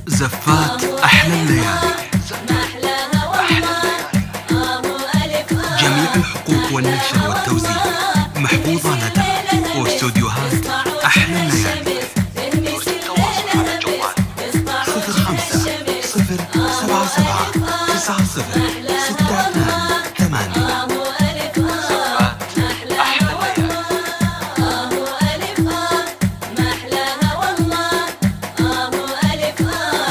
زفات أحلى الليالي. جميع الحقوق والنشر والتوزيع محفوظة لدى واستوديوهات أحلى الليالي. 054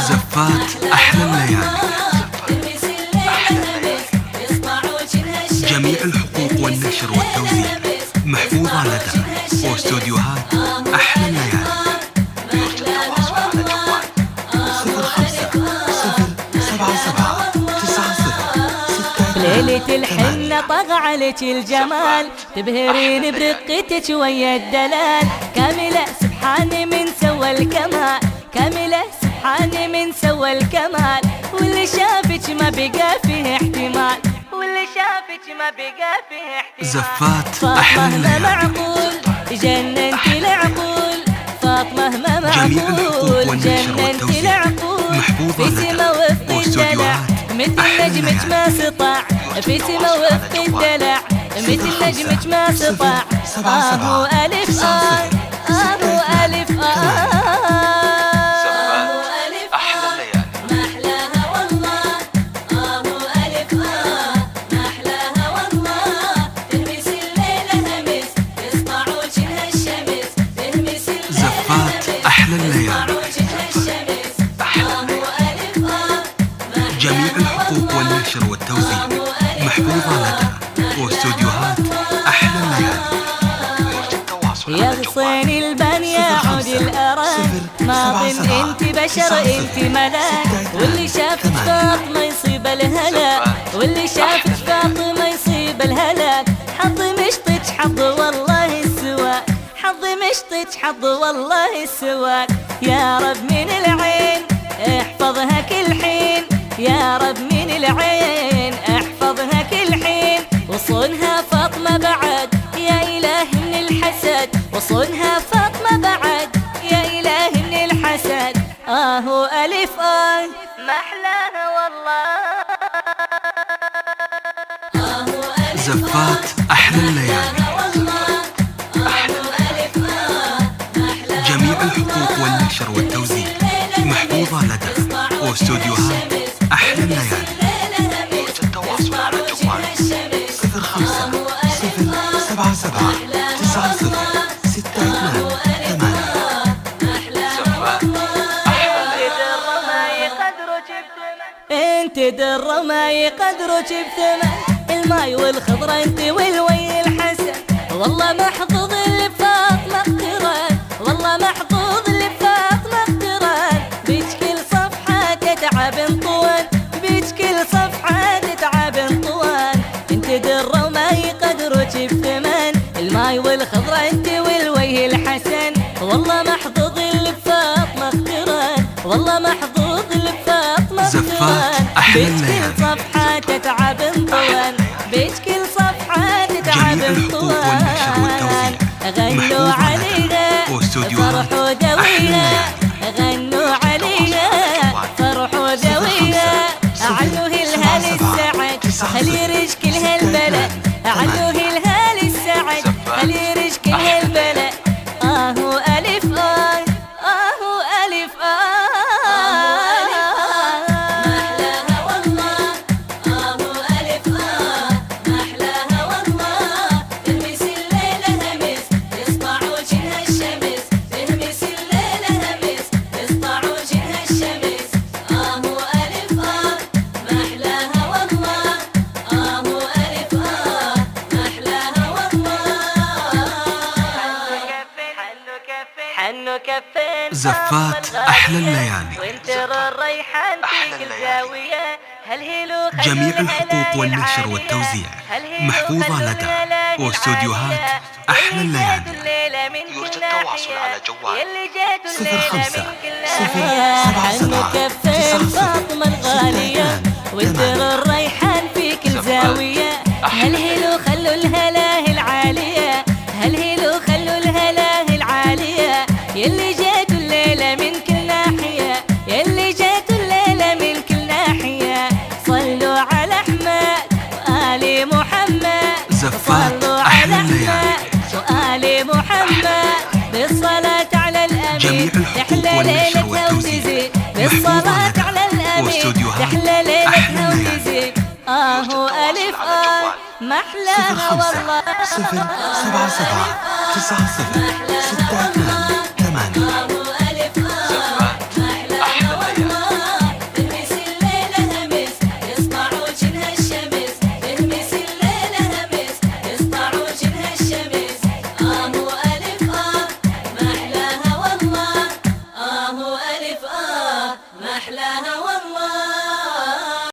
زفات أحلى الليالي. جميع الحقوق والنشر والتوزيع محفوظة لدى واستوديوهات أحلى الليالي. 050779066. ليلة الحنة طغى عليك الجمال، تبهرين برقتك ويا الدلال. كاملة سبحان من سوى الكمال، كاملة سبحان من سوى الكمال. واللي شافك ما بقى فيه احتمال، واللي شافك ما بقى فيه احتمال. زفات أحلى فاطمة الليالي. معقول جننت العقول، فاطمة ما معقول جننت العقول. في سما وفق الدلع مثل نجمك ما سطع، في سما وفق الدلع مثل نجمك ما سطع. آه ألف آه آه ألف أحلى الليالي. جميع الحقوق والنشر والتوزيع محفوظة لدى واستوديوهات أحلى الليالي. يا غصين البنية عود الأران، ما ظن انت بشر انت ملاك. واللي شافت فاطمة يصيب الهلاك، واللي شافت فاطمة يصيب الهلاك. حظ مشطك حظ والله السواك، حظ مشطك حظ والله السواك. يا رب من العين احفظها كل حين، يا رب من العين احفظها كل حين. وصونها فاطمة بعد يا إله من الحسد، وصونها فاطمة بعد يا إله من الحسد. آه ألف آه ما أحلاها والله. زفات أحلى الليالي. جميع الحقوق والنشر والتوزيع محفوظة لدى واستوديوهات أحلى الليالي. التواصل على جوال 050779066. انت در ما يقدرك بثمن الماي والخضرة، انت والوي الحسن. والله محظوظ اللي بفاطمة اقتران، والله محظوظ اللي بفاطمة اقتران. بيج كل صفحة تتعب انطوان، بيج كل صفحة تتعب انطوان. انت در وما يقدرك بثمن الماي والخضرة، انت والوجه الحسن. والله محظوظ اللي بفاطمة اقتران، والله محظوظ اللي بفاطمة اقتران. بيج كل صفحة تتعب انطوان، بيج كل صفحة تتعب انطوان. غنوا عليها فرحوا ذويها، غنوا عليها فرحوا ذويها. علوا هلها للسعد هل يرج كل هالبلد، علوا هلها للسعد هل يرج كل هالبلد. آه ألف آه آه ألف زفات أحلى الليالي. جميع الحقوق والنشر والتوزيع محفوظة لدى واستوديوهات أحلى الليالي. يرجى التواصل على جوال 050779066. فاطمة الغالية وانتر الريحان في كل زاوية. هلهلوا خلوا الهلاه العالية، هلهلوا خلوا الهلاه العالية. يلي جيتوا الليلة من كل ناحية، يلي جيتوا جميع الحقوق والنشر والتوزيع محفوظ لدى واستوديوهات أحلى الليالي. هو ألف محلاها والله 0 5 7 7 9 0 6 8 8